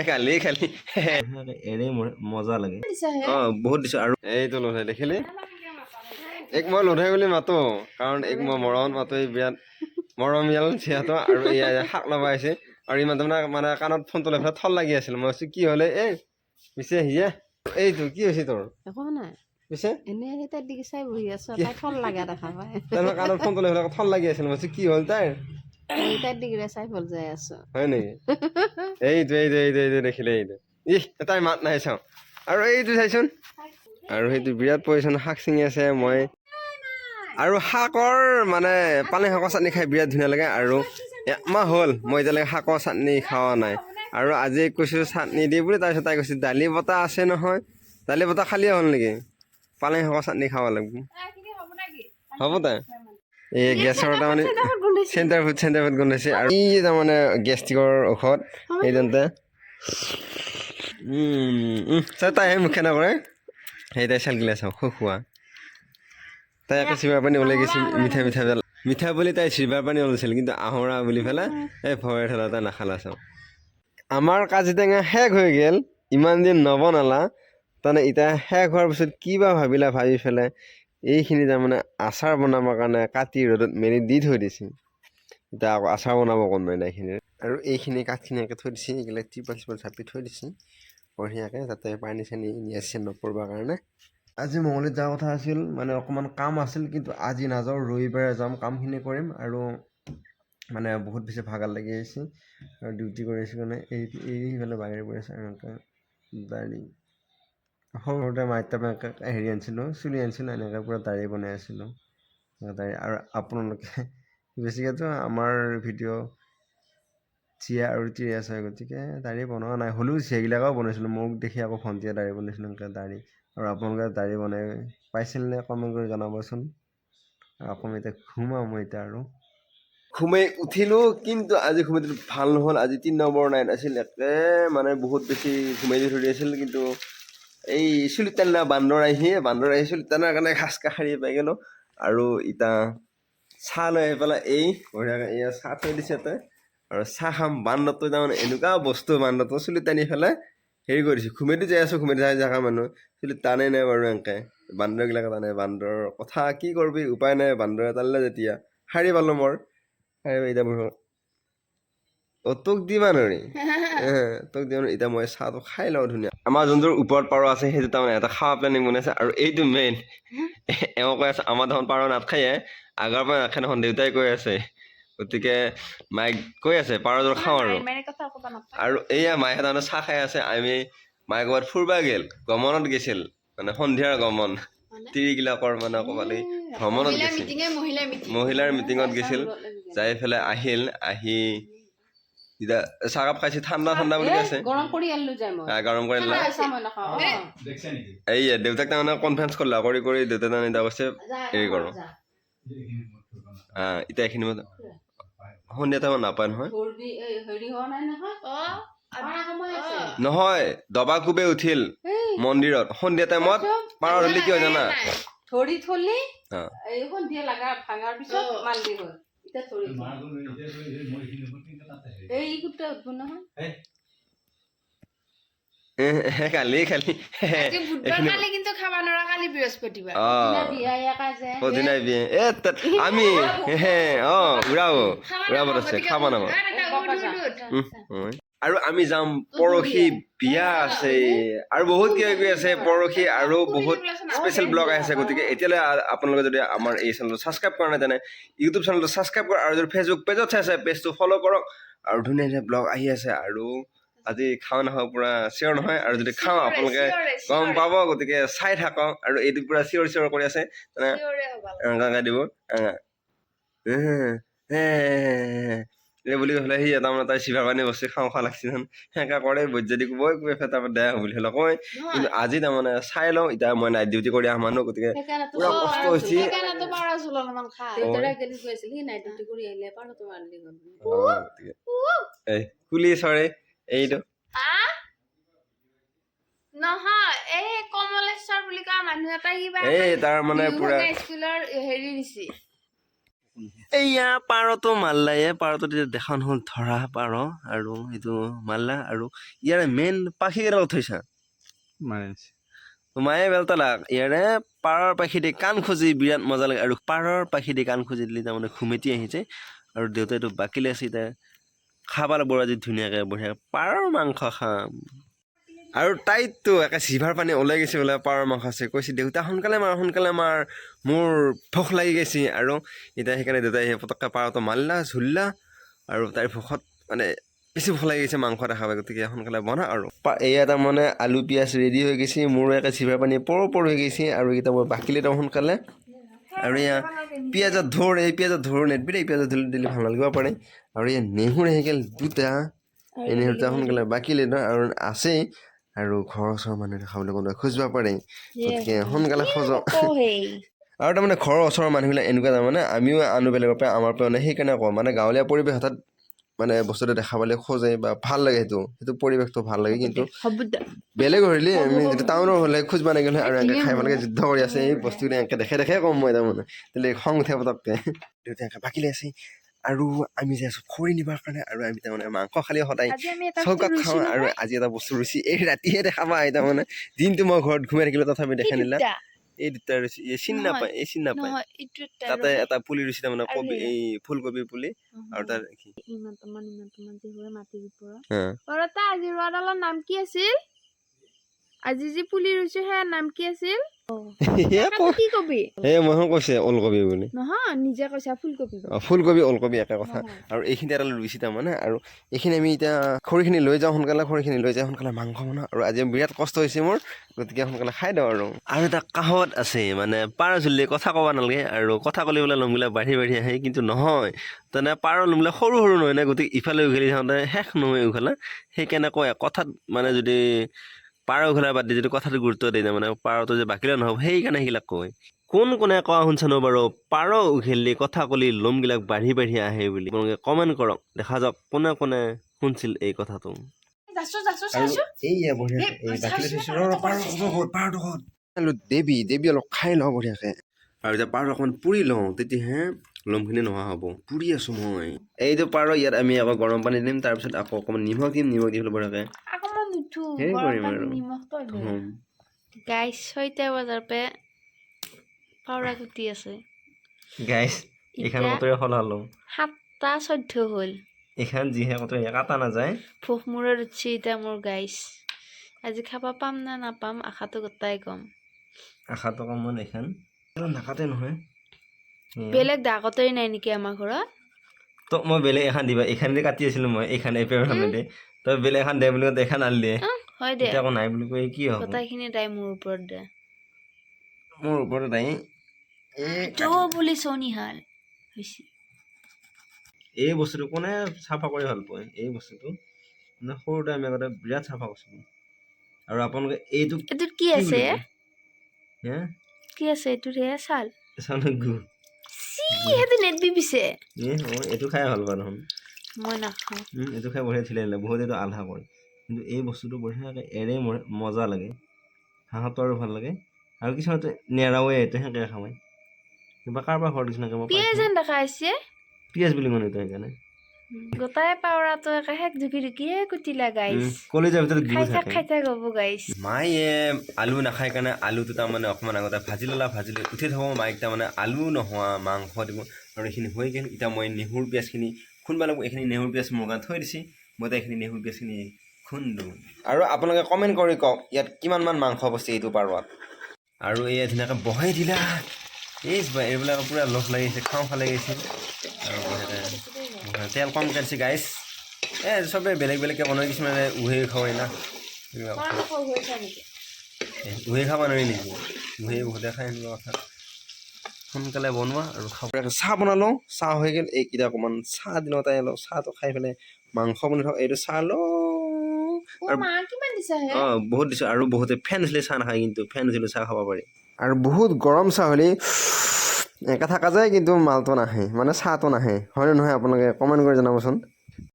খালি খালি এনে মজা লাগে বহুত দিছো আৰু এইটো লধাই দেখিলি এক মই লধাই বুলি মাতো কাৰণ এক মই মৰমত মাতো এই বিৰাট মৰমীয়াল যিহেতু আৰু এয়া শাক লগাইছে আৰু ইমান মানে কাণত ফোনটো লৈ পেলাই থল লাগি আছিল মই কি হলে এই পিছে হিয়া এইটো কি হৈছে তোৰ একো নাই পিছে এনে তাই দিকে চাই বহি আছো তাই থল লাগা দেখা পাই তাই কাণত ফোনটো লৈ পেলাই থল লাগি আছিল মই কি হ'ল তাইৰ তাইৰ দিকে চাই ফল যাই আছো হয় নেকি এইটো দেখিলে এইটো তাই মাত নাই চাওঁ আৰু এইটো চাইচোন আৰু সেইটো বিৰাট পজিশ্যন শাক ছিঙি আছে মই আৰু শাকৰ মানে পালেং শাকৰ চাটনি খাই বিৰাট ধুনীয়া লাগে আৰু একমাহ হ'ল মই এতিয়ালৈকে শাকৰ চাটনি খোৱা নাই আৰু আজি কৈছোঁ চাটনি দি বুলি তাৰপিছত তাই কৈছে দালি বটা আছে নহয় দালি বটা খালিয়ে হ'ল নেকি পালেং শাকৰ চাটনি খাব লাগিব হ'ব তাই এই গেছৰ তাৰমানে চেণ্টাৰ ফুড গোন্ধাইছে আৰু ই তাৰমানে গেষ্ট্ৰিকৰ ঔষধ সেইজনতে তাইহে মুখে নকৰে সেই তাই চাল গিলা চাওঁ খোৱা তাই আকৌ চিবাৰ পানী ওলাই গৈছিল মিঠা বুলি তাই চিবাৰ পানী ওলাইছিল কিন্তু আহৰা বুলি পেলাই এই ভয় ঠেলা তাই নাখালা চাওঁ আমাৰ কাজি টেঙা শেষ হৈ গ'ল ইমান দিন নবনালা তাৰমানে এতিয়া শেষ হোৱাৰ পিছত কিবা ভাবি পেলাই এইখিনি তাৰমানে আচাৰ বনাবৰ কাৰণে কাটি ৰ'দত মেলি দি থৈ দিছে এতিয়া আকৌ আচাৰ বনাব কোনোবাই নাই এইখিনি আৰু এইখিনি কাঠখিনি এনেকৈ থৈ দিছে এইবিলাক ত্ৰিপাল চাপি থৈ দিছে বঢ়িয়াকৈ যাতে পানী চানী নিয়াচিয়া নপৰিবৰ কাৰণে আজি মঙলদৈত যোৱাৰ কথা আছিল মানে অকণমান কাম আছিল কিন্তু আজি নাযাওঁ ৰবিবাৰে যাম কামখিনি কৰিম আৰু মানে বহুত বেছি ভাগৰ লাগি আহিছে আৰু ডিউটি কৰি আছোঁ কাৰণে এইফালে বাগৰি পৰি আছে এনেকৈ দাড়ি সৰুতে মাইতা হেৰি আনিছিলোঁ চুলি আনিছিলোঁ এনেকৈ পূৰা দাড়ি বনাই আছিলোঁ দাড়ি আৰু আপোনালোকে বেছিকৈতো আমাৰ ভিডিঅ' চিয়া আৰু তিৰিয়া চাই গতিকে দাড়ি বনোৱা নাই হ'লেও চিয়াগিলাকো বনাইছিলোঁ মোক দেখি আকৌ ভণ্টিয়ে দাড়ি বনাইছিলোঁ এনেকৈ দাড়ি আৰু আপোনালোকে দাড়ি বনাই পাইছিল নে কমেণ্ট কৰি জনাবচোন আৰু আকৌ এতিয়া মই এতিয়া আৰু ঘুমাই উঠিলোঁ কিন্তু আজি ঘুমাইটো ভাল নহ'ল আজি 3 নম্বৰ নাইট আছিল একে মানে বহুত বেছি ঘুমাই দি ধৰি আছিল কিন্তু এই চুলিত টানিলা বান্দৰ আহি চুলিত টানাৰ কাৰণে ঘাচ কাষাৰি পাই গ'লোঁ আৰু এতিয়া চাহ লৈ আহি পেলাই এই বঢ়িয়াকৈ এয়া চাহ থৈ দিছে ইয়াতে আৰু চাহ খাম বান্দৰটো তাৰমানে এনেকুৱা বস্তু বান্দৰটো চুলিত টানি পেলাই হেৰি কৰি দিছোঁ ঘুমাইটো যাই আছোঁ ঘুমাই যাই জেগা মানুহ চুলিত টানে নাই বাৰু এনেকৈ বান্দৰবিলাকে টানে বান্দৰৰ কথা কি কৰিবি উপায় নাই বান্দৰে টানিলে যেতিয়া শাৰী পালোঁ মোৰ এতিয়া বঢ়িয়া তোক দিবা নোৱাৰি তোক দিব এতিয়া মই চাহটো খাই লওঁ ধুনীয়া আমাৰ যোনটোৰ ওপৰত পাৰ আছে সেইটো তাৰমানে এটা খাৱা প্লেনিং বনাইছে আৰু এইটো মেইন এওঁ কৈ আছে আমাৰ দেখোন পাৰ নাখায়ে আগৰ পৰা নাখায় দেখোন দেউতাই কৈ আছে গতিকে মায়ে কৈ আছে পাৰযোৰ খাওঁ আৰু এয়া মায়ে তাৰমানে চাহ খাই আছে আমি মায়ে ক'ৰবাত ফুৰবা গ'ল গমনত গৈছিল মানে সন্ধিয়াৰ গমন তিৰিগিলাকৰ মানে ক'ৰবাত ভ্ৰমণত গৈছিল মহিলাৰ মিটিঙত গৈছিল যাই পেলাই আহি এতিয়া চাহকাপ খাইছে ঠাণ্ডা বুলি আছে গৰম কৰি আনিলা এই দেউতাক তাৰমানে কনফাৰেঞ্চ কৰিলা কৰি দেউতাক তাৰমানে এতিয়া কৈছে হেৰি কৰোঁ এতিয়া এইখিনি সন্ধিয়া টাইমত নাপায় নহয় দবা কোবে উঠিল মন্দিৰত সন্ধিয়া টাইমত পাৰ হ'লে কি হয় জানা ধৰি থলি এই সন্ধিয়া লাগা ভাঙাৰ পিছত মালদি হ'ল এটা ধৰি এই কুত্তা উঠব নহয় কালি কিন্তু খাবা নৰা কালি বৃহস্পতিবাৰ পদিনাই বিয়ে আমি উৰাব আছে খাবা নামা আৰু আমি যাম পৰহি বিয়া আছে আৰু বহুত কিবা কিবি আছে পৰহি আৰু বহুত স্পেচিয়েল ব্লগ আহি আছে গতিকে এতিয়ালৈ আপোনালোকে যদি আমাৰ এই চেনেলটো ছাবস্ক্ৰাইব কৰা নাই তেনে ইউটিউব চেনেলটো ছাবস্ক্ৰাইব কৰক আৰু যদি ফেচবুক পেজত চাই আছে পেজটো ফ'ল' কৰক আৰু ধুনীয়া ব্লগ আহি আছে আৰু আজি খাওঁ নাখাওঁ পুৰা চিয়ৰ নহয় আৰু যদি খাওঁ আপোনালোকে গম পাব গতিকে চাই থাকক আৰু এইটো পুৰা চিয়ৰ কৰি আছে দিব এই বুলি ক'লে সি এটা মানে তাই চিভা পানী বস্তু খাওঁ লাগছি সেনেকা কৰে বৈদ্যুতিক কবই তাৰপৰা বেয়া বুলি হ'লে কয় কিন্তু আজি তাৰমানে চাই লওঁ এতিয়া মই নাইট ডিউটি কৰি অহা মানুহ গতিকে পুৰা কষ্ট হৈছে কুলি চৰে এইটো নহয় এই কমলেশ্বৰ বুলি কোৱা মানুহ এটা কিবা এই তাৰ মানে পুৰা স্কুলৰ হেৰি দিছি এইয়া পাৰতো মাল্লাই পাৰতো তেতিয়া দেখা নহ'ল ধৰা পাৰ আৰু এইটো মাল্লা আৰু ইয়াৰে মেইন পাখিকেইটা থৈছা মায়ে বেলতালা ইয়াৰে পাৰৰ পাখি দি কাণ খুজি বিৰাট মজা লাগে আৰু পাৰৰ পাখি দি কাণ খুজি দিলে তাৰমানে ঘুমেটি আহিছে আৰু দেউতাইতো বাকিলে আছে এতিয়া খাব লাগিব আজি ধুনীয়াকৈ বঢ়িয়াকৈ পাৰৰ মাংস খাম আৰু তাইতো একে জিভাৰ পানী ওলাই গৈছে বোলে পাৰৰ মাংস আছে কৈছে দেউতা সোনকালে মাৰ মোৰ ভোক লাগি গৈছে আৰু এতিয়া সেইকাৰণে দেউতাই পটককৈ পাৰটো মাৰিলা ঝুলিলা আৰু তাইৰ ভোকত মানে বেছি ভোক লাগি গৈছে মাংস দেখা পাই গতিকে সোনকালে বনা আৰু এয়া তাৰমানে আলু পিঁয়াজ ৰেডি হৈ গৈছে মোৰো একে জিভাৰ পানী পৰ হৈ গৈছে আৰু এইকেইটা মই বাকিলে তাৰ সোনকালে আৰু এয়া পিঁয়াজৰ ধোৰ এই পিঁয়াজৰ ধোৰ নেটবিলে এই পিঁয়াজৰ ধোৰ দিলে ভাল নালাগিব পাৰে আৰু এয়া নেহুৰ আহি গ'ল দুটা এই নেহুৰটা সোনকালে বাকিলে ন আৰু আছেই আৰু ঘৰৰ ওচৰৰ মানুহে খাবলৈ কোনোবাই খোজিব পাৰে গতিকে সোনকালে খোজো আৰু তাৰমানে ঘৰৰ ওচৰৰ মানুহবিলাক এনেকুৱা তাৰমানে আমিও আনো বেলেগৰ পৰা আমাৰ পৰা সেইকাৰণে কওঁ মানে গাঁৱলীয়া পৰিৱেশ হঠাৎ মানে বস্তুটো দেখা পালে খোজে বা ভাল লাগে সেইটো পৰিৱেশটো ভাল লাগে কিন্তু বেলেগ হ'লে আমি টাউনৰ হ'লে খোজবা নাগিলে আৰু এনেকৈ খাই ভালকৈ যুদ্ধ কৰি আছে এই বস্তুটো এনেকৈ দেখে ক'ম মই তাৰমানে তেলে খং উঠে পটককৈ দেউতাই এনেকৈ বাকিলে আছে আৰু আমি যে আছোঁ খৰি নিবাৰ কাৰণে আৰু আমি তাৰমানে মাংস খালি সদায় চৌকাত খাওঁ আৰু আজি এটা বস্তু ৰুচি এই ৰাতিহে দেখা পায় তাৰমানে দিনটো মই ঘৰত ঘুমাই থাকিলে তথাপি দেখা নিলা এই দুটা ৰুচি চিন নাপায় তাতে এটা পুলি ৰুচি তাৰমানে কবি এই ফুলকবিৰ পুলি আৰু তাৰ নাম কি আছিল আজি যি পুলি ৰুইছো সেয়া নাম কি আছিল কি কবি মই কৈছে ওলকবি বুলি নহয় নিজে কৈছা ফুলকবি ওলকবি একে কথা আৰু এইখিনি এটা ৰুইছে তাৰমানে আৰু এইখিনি আমি এতিয়া খৰিখিনি লৈ যাওঁ সোনকালে মাংস বনাওঁ আৰু আজি বিৰাট কষ্ট হৈছে মোৰ গতিকে সোনকালে খাই দিওঁ আৰু এটা কাহত আছে মানে পাৰ চুলি কথা ক'ব নালাগে আৰু কথা ক'লে বোলে লোমবিলাক বাঢ়ি আহে কিন্তু নহয় তেনে পাৰৰ লোমবিলাক সৰু নহয় নে গতিকে ইফালে উঘালি থাকোঁতে শেষ নহয় উঘালা সেইকাৰণে কয় কথাত মানে যদি পাৰ উঘালা বাদ দি যদি কথাটো গুৰুত্ব দিয়ে মানে পাৰটো যে বাকিলে নহ'ব সেইকাৰণে সেইবিলাক কয় কোনে কোৱা শুনছানো বাৰু পাৰ উঘেলি কথা ক'লি লোমবিলাক বাঢ়ি আহে বুলি আপোনালোকে কমেণ্ট কৰক দেখা যাওক কোনে শুনছিল এই কথাটো দেৱী অলপ খাই লওঁ বঢ়িয়াকৈ আৰু এতিয়া পাৰ অকণমান পুৰি লওঁ তেতিয়াহে লোমখিনি নোহোৱা হ'ব পুৰি আছোঁ মই এইটো পাৰ ইয়াত আমি আকৌ গৰম পানী দিম তাৰপিছত আকৌ অকণমান নিমখ দিম বঢ়িয়াকৈ হেৰি কৰিম আৰু গাইছ 6টা বজাৰ পৰা পাউৰা কুটি আছে গাইছ এইখন কটৰে সলালোঁ 7:14 হ'ল এইখন যিহে কটৰে কাটা নাযায় ভোক মূৰত উঠছি এতিয়া মোৰ গাইছ আজি খাব পাম না নাপাম আশাটো গোটাই কম আশাটো কম মানে এইখন নাকাটে নহয় বেলেগ ডাকতেই নাই নেকি আমাৰ ঘৰত তোক মই বেলেগ এখন দিবা এইখানেদি কাটি আছিলোঁ মই এইখন এই পেপাৰখনেদি তই বেলেগ এখন দে বুলি কওঁতে এইখন আনিলি হয় দে আকৌ নাই বুলি কৈ কি হ'ব গোটাইখিনি দাই মোৰ ওপৰত দে মোৰ ওপৰত দাই বুলি চনিহাল হৈছে এই বস্তুটো কোনে চাফা কৰি ভাল পায় এই বস্তুটো মানে সৰুতে আমি আগতে বিৰাট চাফা কৰিছিলোঁ আৰু আপোনালোকে এইটোত কি আছে এইটোত হে চাল এইটো খাই ভাল পাওঁ দেখোন মই নাখাওঁ এইটো খাই বঢ়িয়া চিলাই দিলে বহুত এইটো আধা কৰে কিন্তু এই বস্তুটো বঢ়িয়াকৈ এৰে মজা লাগে হাঁহতো আৰু ভাল লাগে আৰু কিছুমানে নেৰাওৱে এইটো সেনেকৈ খাওঁ কিবা কাৰোবাৰ ঘৰত নিচিনাকৈ মই পিঁয়াজ বুলি কওঁ এইটো সেইকাৰণে গোটাই পাউৰাটো একে শেষ ঢুকি কুটিলা গাইছ কলেজৰ ভিতৰত খাই থাক হ'ব গাইছ মায়ে আলু নাখায় কাৰণে আলুটো তাৰমানে অকণমান আগতে ভাজি লৈ উঠি থ'ব মাইক তাৰমানে আলু নোহোৱা মাংস দিব আৰু এইখিনি হৈ গ'ল এতিয়া মই নেহুৰ পিঁয়াজখিনি খুন্দিব লাগিব এইখিনি নেহুৰ পিঁয়াজ মোৰ কাৰণে থৈ দিছে মই এতিয়া এইখিনি নেহুৰ পিঁয়াজখিনি খুন্দো আৰু আপোনালোকে কমেণ্ট কৰি কওক ইয়াত কিমানমান মাংস বস্তু এইটো পাৰোৱাত আৰু এয়া ধুনীয়াকৈ বহাই দিলা এইবিলাক পূৰা লগ লাগিছে খাওঁ লাগিছে আৰু তেল কম কাটিছে গাইছ চবেই বেলেগকৈ বনাই কিছুমানে উহে খায় না উহে খাব নোৱাৰি নেকি উহে বহুতে খাই এনেকুৱা কথা সোনকালে বনোৱা আৰু খাব চাহ বনালোঁ চাহ হৈ গ'ল এইকেইটা অকণমান চাহ দিলোঁ তাই অলপ চাহটো খাই পেলাই মাংস বনাই থওঁ এইটো চাহ লওঁ আৰু বহুত দিছোঁ আৰু বহুতে ফেন উঠিলে চাহ নাখায় কিন্তু ফেন উঠিলে চাহ খাব পাৰি আৰু বহুত গৰম চাহ হ'লে একা থকা যায় কিন্তু মালটো নাহে মানে চাহটো নাহে হয়নে নহয় আপোনালোকে কমেণ্ট কৰি জনাবচোন